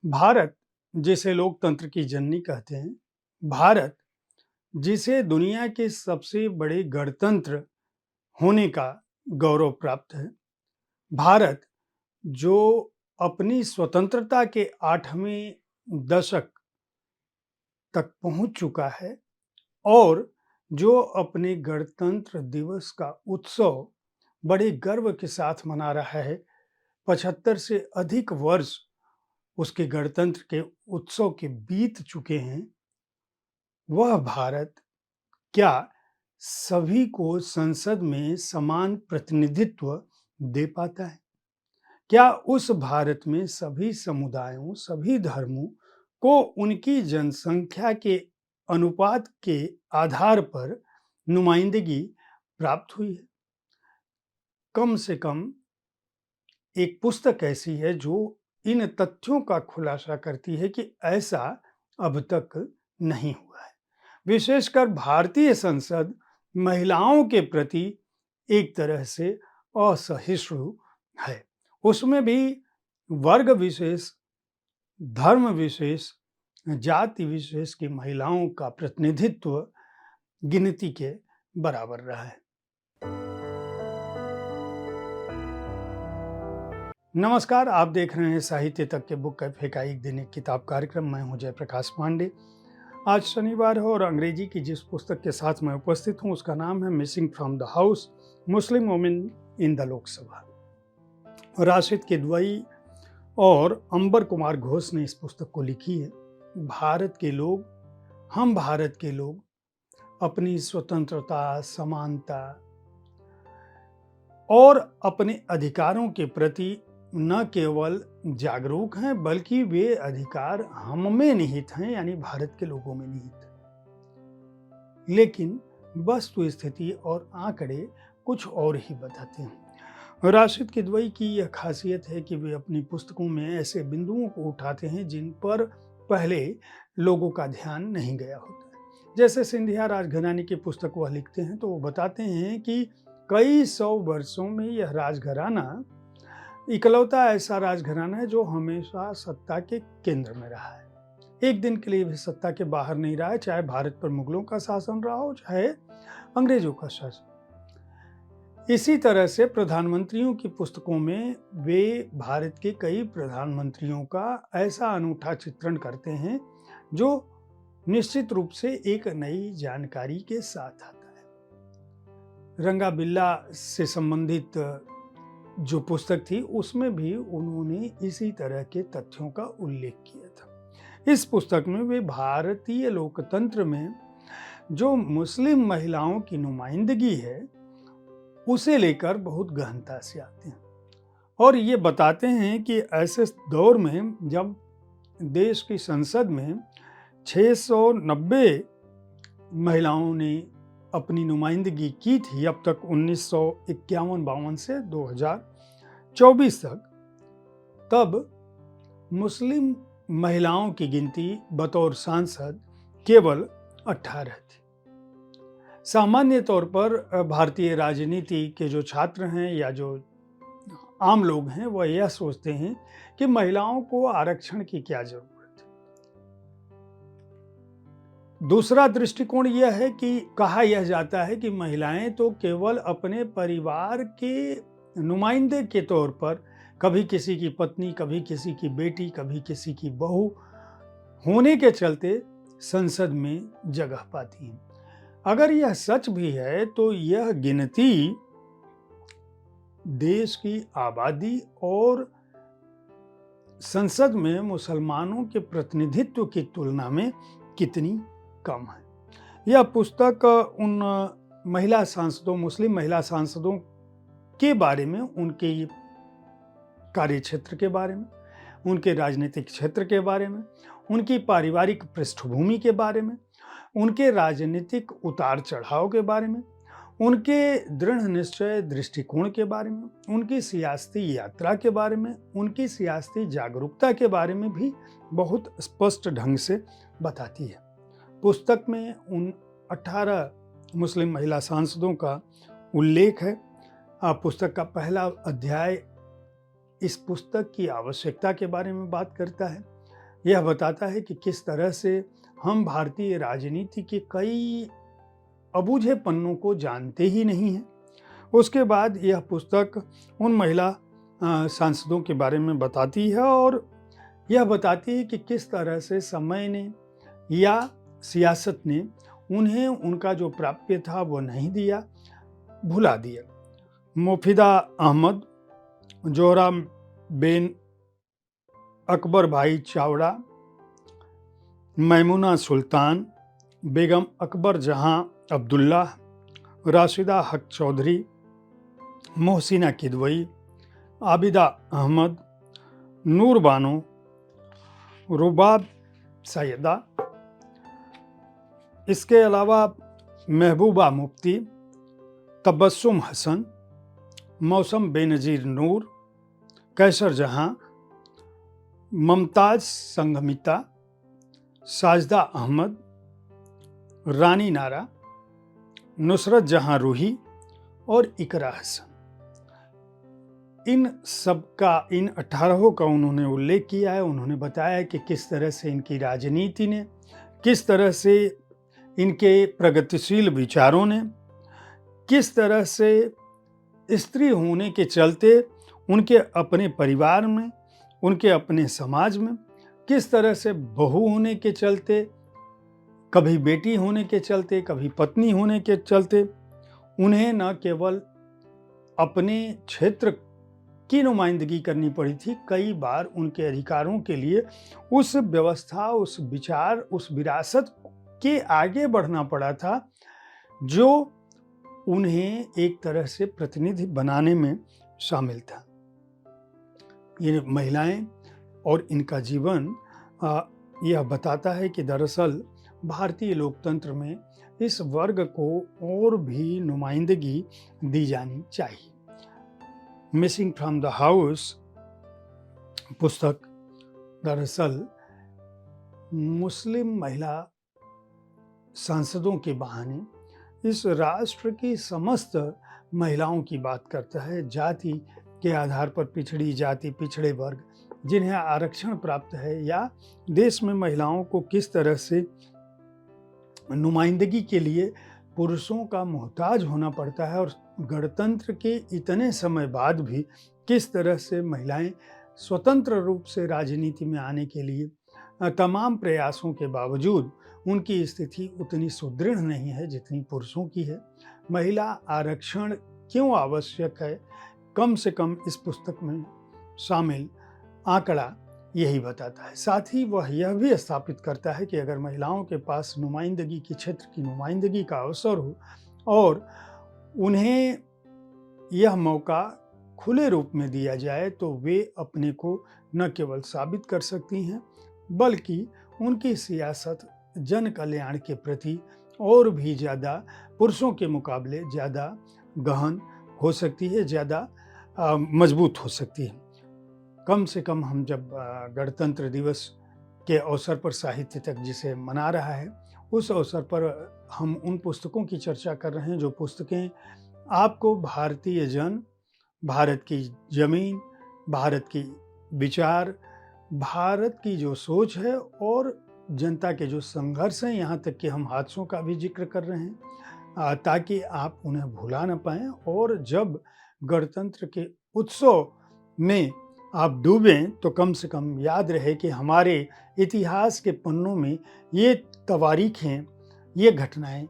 भारत, जिसे लोकतंत्र की जननी कहते हैं, भारत, जिसे दुनिया के सबसे बड़े गणतंत्र होने का गौरव प्राप्त है, भारत, जो अपनी स्वतंत्रता के 8वें दशक तक पहुंच चुका है और जो अपने गणतंत्र दिवस का उत्सव बड़े गर्व के साथ मना रहा है। 75 से अधिक वर्ष उसके गणतंत्र के उत्सव के बीत चुके हैं। वह भारत क्या सभी को संसद में समान प्रतिनिधित्व दे पाता है? क्या उस भारत में सभी समुदायों, सभी धर्मों को उनकी जनसंख्या के अनुपात के आधार पर नुमाइंदगी प्राप्त हुई है? कम से कम एक पुस्तक ऐसी है जो इन तथ्यों का खुलासा करती है कि ऐसा अब तक नहीं हुआ है। विशेषकर भारतीय संसद महिलाओं के प्रति एक तरह से असहिष्णु है। उसमें भी वर्ग विशेष, धर्म विशेष, जाति विशेष की महिलाओं का प्रतिनिधित्व गिनती के बराबर रहा है। नमस्कार, आप देख रहे हैं साहित्य तक के बुक कैफे का एक दैनिक किताब कार्यक्रम। मैं हूं जयप्रकाश पांडे। आज शनिवार है और अंग्रेजी की जिस पुस्तक के साथ मैं उपस्थित हूं उसका नाम है missing from the house, Muslim women in the Lok Sabha. Rashid Kidwai और अंबर कुमार घोष ने इस पुस्तक को लिखी है। भारत के लोग, हम भारत के लोग अपनी स्वतंत्रता, समानता और अपने अधिकारों के प्रति न केवल जागरूक हैं बल्कि वे अधिकार हम में निहित हैं, यानी भारत के लोगों में निहित हैं। लेकिन वस्तु स्थिति और आंकड़े कुछ और ही बताते हैं। राशिद किदवई की यह खासियत है कि वे अपनी पुस्तकों में ऐसे बिंदुओं को उठाते हैं जिन पर पहले लोगों का ध्यान नहीं गया होता है। जैसे सिंधिया राजघराने की पुस्तक वह लिखते हैं तो वो बताते हैं कि कई सौ वर्षों में यह राजघराना इकलौता ऐसा राजघराना है जो हमेशा सत्ता के केंद्र में रहा है। एक दिन के लिए भी सत्ता के बाहर नहीं रहा है, चाहे भारत पर मुगलों का शासन रहा हो, चाहे अंग्रेजों का शासन। इसी तरह से प्रधानमंत्रियों की पुस्तकों में वे भारत के कई प्रधानमंत्रियों का ऐसा अनूठा चित्रण करते हैं जो निश्चित रूप से एक नई जानकारी के साथ आता है। रंगा बिल्ला से संबंधित जो पुस्तक थी उसमें भी उन्होंने इसी तरह के तथ्यों का उल्लेख किया था। इस पुस्तक में वे भारतीय लोकतंत्र में जो मुस्लिम महिलाओं की नुमाइंदगी है उसे लेकर बहुत गहनता से आते हैं और ये बताते हैं कि ऐसे दौर में जब देश की संसद में 690 महिलाओं ने अपनी नुमाइंदगी की थी अब तक, 1951-52 से 2024 तक, तब मुस्लिम महिलाओं की गिनती बतौर सांसद केवल 18 थी। सामान्य तौर पर भारतीय राजनीति के जो छात्र हैं या जो आम लोग हैं वह यह सोचते हैं कि महिलाओं को आरक्षण की क्या जरूरत। दूसरा दृष्टिकोण यह है कि कहा यह जाता है कि महिलाएं तो केवल अपने परिवार के नुमाइंदे के तौर पर कभी किसी की पत्नी, कभी किसी की बेटी, कभी किसी की बहू होने के चलते संसद में जगह पाती हैं। अगर यह सच भी है तो यह गिनती देश की आबादी और संसद में मुसलमानों के प्रतिनिधित्व की तुलना में कितनी कम है। यह पुस्तक उन महिला सांसदों, मुस्लिम महिला सांसदों के बारे में, उनके कार्य क्षेत्र के बारे में, उनके राजनीतिक क्षेत्र के बारे में, उनकी पारिवारिक पृष्ठभूमि के बारे में, उनके राजनीतिक उतार चढ़ाव के बारे में, उनके दृढ़ निश्चय दृष्टिकोण के बारे में, उनकी सियासी यात्रा के बारे में, उनकी सियासी जागरूकता के बारे में भी बहुत स्पष्ट ढंग से बताती है। पुस्तक में उन 18 मुस्लिम महिला सांसदों का उल्लेख है। पुस्तक का पहला अध्याय इस पुस्तक की आवश्यकता के बारे में बात करता है। यह बताता है कि किस तरह से हम भारतीय राजनीति के कई अबूझे पन्नों को जानते ही नहीं हैं। उसके बाद यह पुस्तक उन महिला सांसदों के बारे में बताती है और यह बताती है कि किस तरह से समय ने या सियासत ने उन्हें उनका जो प्राप्य था वो नहीं दिया, भुला दिया। मुफीदा अहमद, जोहरा बेन अकबर भाई चावड़ा, मैमुना सुल्तान, बेगम अकबर जहां अब्दुल्ला, राशिदा हक चौधरी, मोहसिना किदवई, आबिदा अहमद, नूर बानो, रुबाब सैयदा, इसके अलावा महबूबा मुफ्ती, तबस्सुम हसन, मौसम बेनज़ीर नूर, कैसर जहां, मुमताज़ संघमिता, साजदा अहमद, रानी नारा, नुसरत जहां रूही और इकरा हसन। इन 18 का उन्होंने उल्लेख किया है। उन्होंने बताया कि किस तरह से इनकी राजनीति ने, किस तरह से इनके प्रगतिशील विचारों ने, किस तरह से स्त्री होने के चलते उनके अपने परिवार में, उनके अपने समाज में, किस तरह से बहू होने के चलते, कभी बेटी होने के चलते, कभी पत्नी होने के चलते उन्हें न केवल अपने क्षेत्र की नुमाइंदगी करनी पड़ी थी, कई बार उनके अधिकारों के लिए उस व्यवस्था, उस विचार, उस विरासत के आगे बढ़ना पड़ा था जो उन्हें एक तरह से प्रतिनिधि बनाने में शामिल था। ये महिलाएं और इनका जीवन यह बताता है कि दरअसल भारतीय लोकतंत्र में इस वर्ग को और भी नुमाइंदगी दी जानी चाहिए। मिसिंग फ्रॉम द हाउस पुस्तक दरअसल मुस्लिम महिला सांसदों के बहाने इस राष्ट्र की समस्त महिलाओं की बात करता है। जाति के आधार पर पिछड़ी जाति, पिछड़े वर्ग जिन्हें आरक्षण प्राप्त है, या देश में महिलाओं को किस तरह से नुमाइंदगी के लिए पुरुषों का मोहताज होना पड़ता है और गणतंत्र के इतने समय बाद भी किस तरह से महिलाएं स्वतंत्र रूप से राजनीति में आने के लिए तमाम प्रयासों के बावजूद उनकी स्थिति उतनी सुदृढ़ नहीं है जितनी पुरुषों की है। महिला आरक्षण क्यों आवश्यक है, कम से कम इस पुस्तक में शामिल आंकड़ा यही बताता है। साथ ही वह यह भी स्थापित करता है कि अगर महिलाओं के पास नुमाइंदगी की, क्षेत्र की नुमाइंदगी का अवसर हो और उन्हें यह मौका खुले रूप में दिया जाए तो वे अपने को न केवल साबित कर सकती हैं बल्कि उनकी सियासत जन कल्याण के प्रति और भी ज़्यादा पुरुषों के मुकाबले ज़्यादा गहन हो सकती है, ज़्यादा मजबूत हो सकती है। कम से कम हम जब गणतंत्र दिवस के अवसर पर साहित्य तक जिसे मना रहा है, उस अवसर पर हम उन पुस्तकों की चर्चा कर रहे हैं जो पुस्तकें आपको भारतीय जन, भारत की ज़मीन, भारत की विचार, भारत की जो सोच है और जनता के जो संघर्ष हैं, यहाँ तक कि हम हादसों का भी जिक्र कर रहे हैं ताकि आप उन्हें भुला न पाएं और जब गणतंत्र के उत्सव में आप डूबें तो कम से कम याद रहे कि हमारे इतिहास के पन्नों में ये तवारीखें, ये घटनाएं,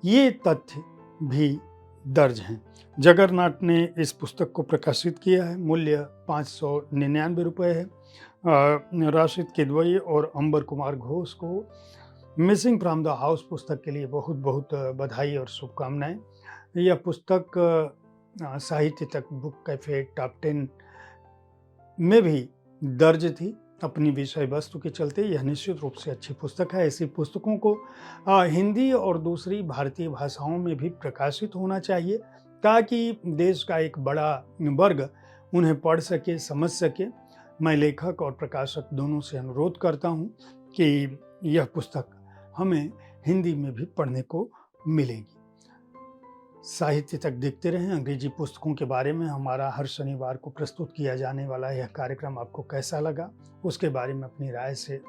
ये तथ्य भी दर्ज हैं। जगरनाट ने इस पुस्तक को प्रकाशित किया है। मूल्य 599 रुपये है। राशिद किदवई और अंबर कुमार घोष को मिसिंग फ्रॉम द हाउस पुस्तक के लिए बहुत बहुत बधाई और शुभकामनाएं। यह पुस्तक साहित्य तक बुक कैफे टॉप 10 में भी दर्ज थी अपनी विषय वस्तु के चलते। यह निश्चित रूप से अच्छी पुस्तक है। ऐसी पुस्तकों को हिंदी और दूसरी भारतीय भाषाओं में भी प्रकाशित होना चाहिए ताकि देश का एक बड़ा वर्ग उन्हें पढ़ सके, समझ सके। मैं लेखक और प्रकाशक दोनों से अनुरोध करता हूं कि यह पुस्तक हमें हिंदी में भी पढ़ने को मिलेगी। साहित्य तक देखते रहें। अंग्रेजी पुस्तकों के बारे में हमारा हर शनिवार को प्रस्तुत किया जाने वाला यह कार्यक्रम आपको कैसा लगा, उसके बारे में अपनी राय से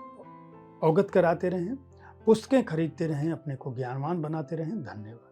अवगत कराते रहें। पुस्तकें खरीदते रहें, अपने को ज्ञानवान बनाते रहें। धन्यवाद।